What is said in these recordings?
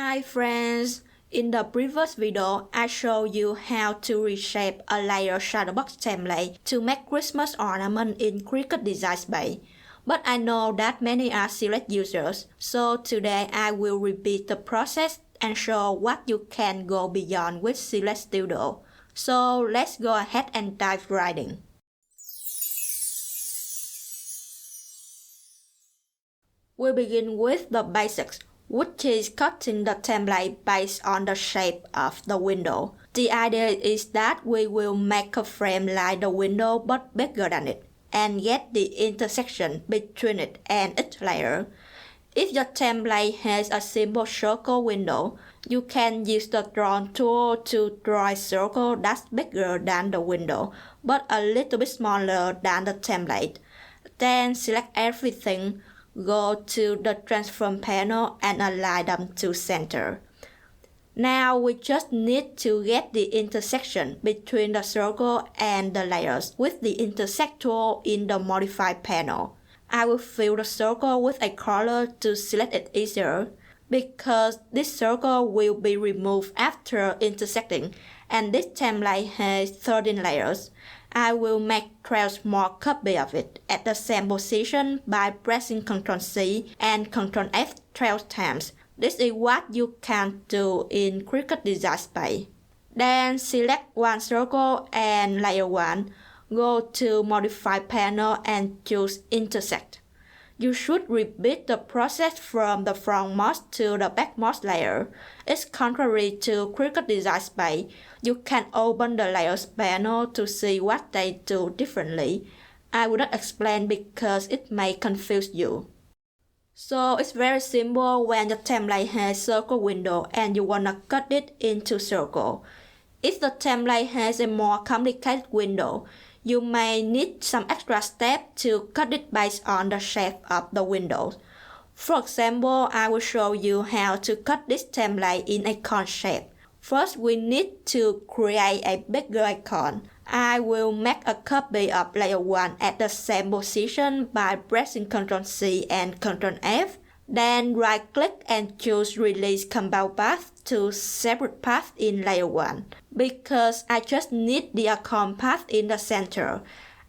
Hi friends! In the previous video, I showed you how to reshape a layer Shadowbox template to make Christmas ornament in Cricut Design Space. But I know that many are Select users, so today I will repeat the process and show what you can go beyond with Select Studio. So let's go ahead and dive right in. We'll begin with the basics, which is cutting the template based on the shape of the window. The idea is that we will make a frame like the window but bigger than it, and get the intersection between it and its layer. If your template has a simple circle window, you can use the Draw tool to draw a circle that's bigger than the window, but a little bit smaller than the template. Then select everything, go to the transform panel and align them to center. Now we just need to get the intersection between the circle and the layers with the intersect tool in the modify panel. I will fill the circle with a color to select it easier, because this circle will be removed after intersecting, and this template has 13 layers. I will make 12 more copies of it at the same position by pressing Ctrl C and Ctrl F 12 times. This is what you can do in Cricut Design Space. Then select one circle and layer 1. Go to Modify panel and choose Intersect. You should repeat the process from the frontmost to the backmost layer. It's contrary to Cricut Design Space. You can open the Layers panel to see what they do differently. I will not explain because it may confuse you. So it's very simple when the template has circle window and you wanna cut it into circle. If the template has a more complicated window, you may need some extra steps to cut it based on the shape of the window. For example, I will show you how to cut this template in icon shape. First, we need to create a bigger icon. I will make a copy of layer 1 at the same position by pressing Ctrl C and Ctrl F. Then right-click and choose Release Compound Path to separate path in layer 1. Because I just need the icon path in the center,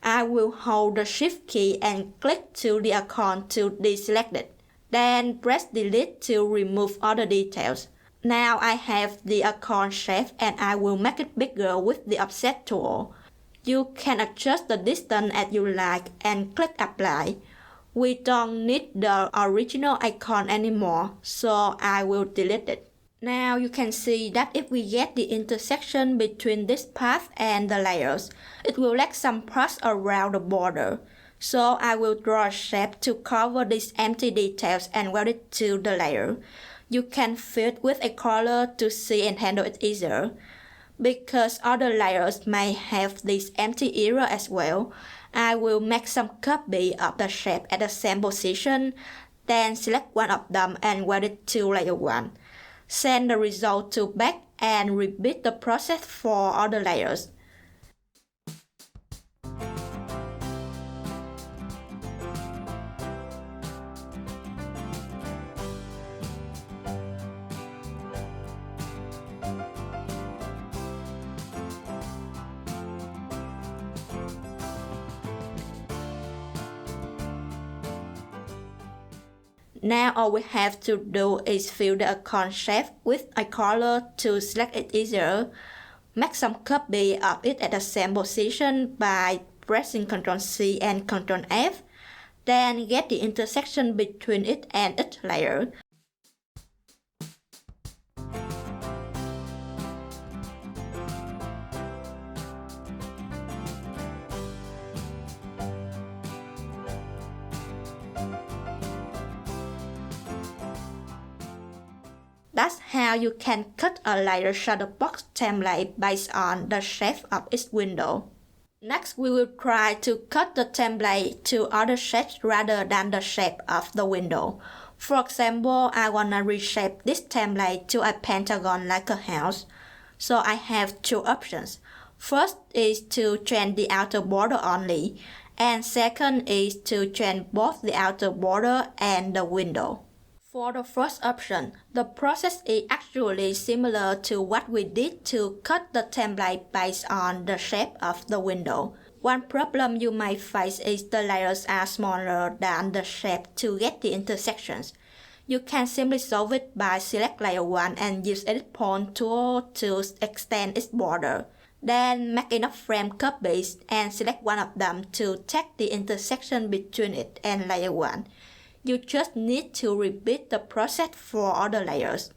I will hold the Shift key and click to the icon to deselect it. Then press Delete to remove all the details. Now I have the icon shape and I will make it bigger with the Offset tool. You can adjust the distance as you like and click Apply. We don't need the original icon anymore, so I will delete it. Now you can see that if we get the intersection between this path and the layers, it will let some parts around the border. So I will draw a shape to cover these empty details and weld it to the layer. You can fill it with a color to see and handle it easier. Because other layers may have this empty area as well, I will make some copy of the shape at the same position, then select one of them and weld it to layer 1. Send the result to back and repeat the process for other layers. Now all we have to do is fill the icon shape with a color to select it easier. Make some copy of it at the same position by pressing Ctrl C and Ctrl F. Then get the intersection between it and its layer. That's how you can cut a layer Shadowbox template based on the shape of its window. Next, we will try to cut the template to other shapes rather than the shape of the window. For example, I wanna reshape this template to a pentagon like a house. So I have two options. First is to change the outer border only, and second is to change both the outer border and the window. For the first option, the process is actually similar to what we did to cut the template based on the shape of the window. One problem you might face is the layers are smaller than the shape to get the intersections. You can simply solve it by select layer 1 and use edit point tool to extend its border. Then make enough frame copies and select one of them to check the intersection between it and layer 1. You just need to repeat the process for other layers.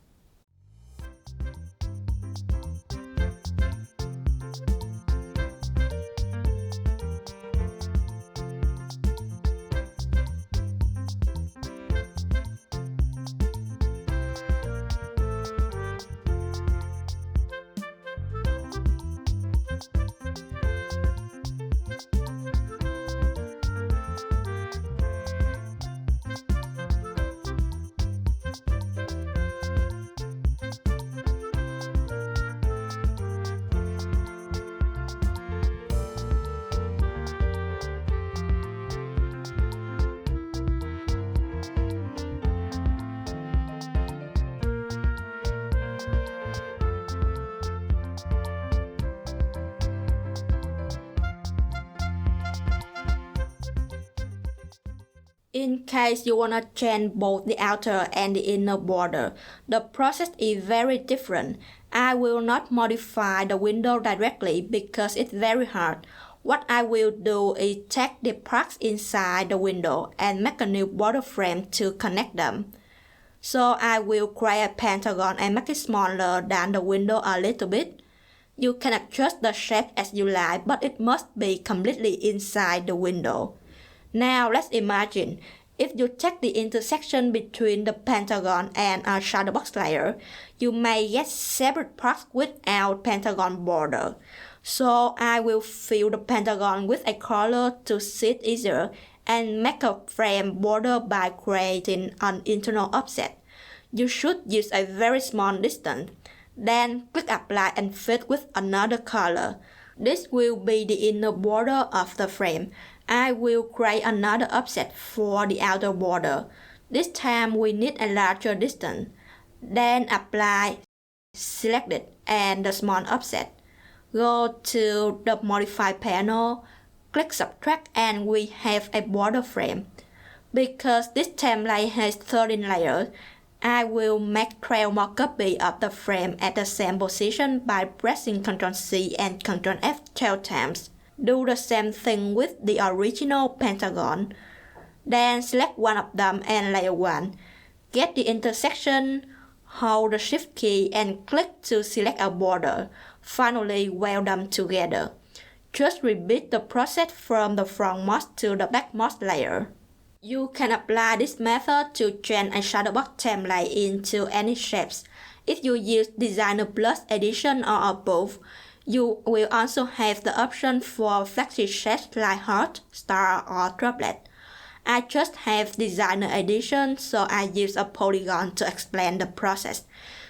In case you want to change both the outer and the inner border, the process is very different. I will not modify the window directly because it's very hard. What I will do is take the parts inside the window and make a new border frame to connect them. So I will create a pentagon and make it smaller than the window a little bit. You can adjust the shape as you like, but it must be completely inside the window. Now let's imagine, if you check the intersection between the pentagon and a shadow box layer, you may get separate parts without pentagon border. So I will fill the pentagon with a color to see it easier and make a frame border by creating an internal offset. You should use a very small distance. Then click apply and fit with another color. This will be the inner border of the frame. I will create another offset for the outer border. This time we need a larger distance. Then apply, select it and the small offset. Go to the modify panel, click subtract and we have a border frame. Because this template has 13 layers, I will make 12 more copies of the frame at the same position by pressing Ctrl C and Ctrl F 12 times. Do the same thing with the original pentagon. Then select one of them and layer 1. Get the intersection, hold the shift key and click to select a border. Finally weld them together. Just repeat the process from the frontmost to the backmost layer. You can apply this method to change a shadow box template into any shapes. If you use Designer Plus Edition or above, you will also have the option for flexi shapes like heart, star or droplet. I just have Designer Edition, so I use a polygon to explain the process.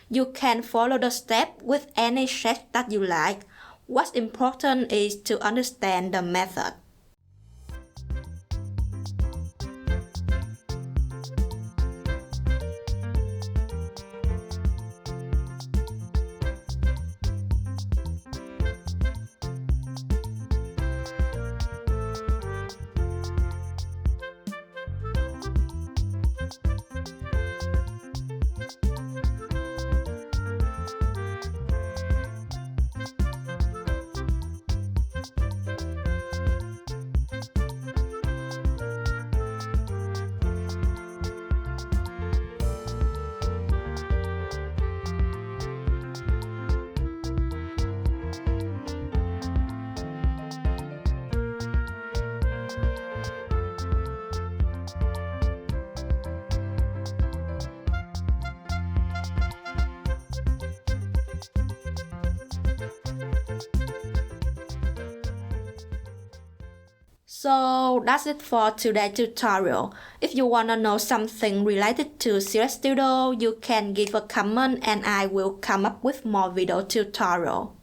You can follow the step with any shape that you like. What's important is to understand the method. So that's it for today's tutorial. If you wanna know something related to CLS Studio, you can give a comment and I will come up with more video tutorial.